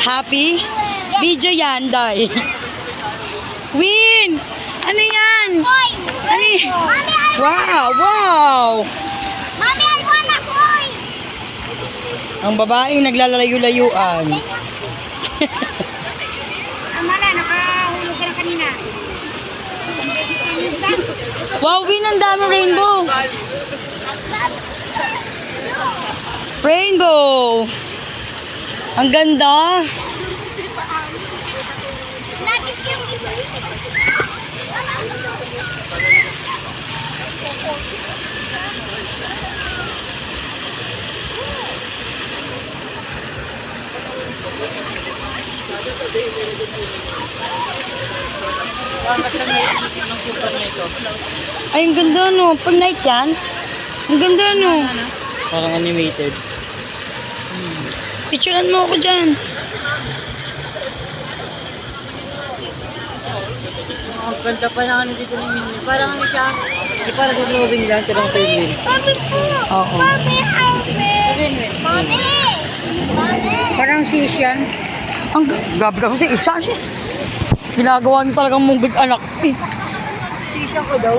Happy? Video yan, Day. Win! Ano yan? Ano yan? Wow! Wow! Mami, I wanna coin! Ang babaeng naglalayo-layuan. Tama na, nakahulog ka na kanina. Wow, Win! Ang dami rainbow! Rainbow! Ang ganda! Nagis yung isa. Ay, ang ganda no. Pag night yan. Ang ganda no. Parang animated. Picturean mo ako dyan. Ang ganda pa lang ano dito ng mini. Parang ano siya. Hindi parang gagawin lang. Pero ang win. Mami po! Oo. Mami, help me! Mami! Mami! Parang sis yan. Ang gabi ka kasi isa. Ginagawa niyo talagang munggod anak. Sisang ko daw.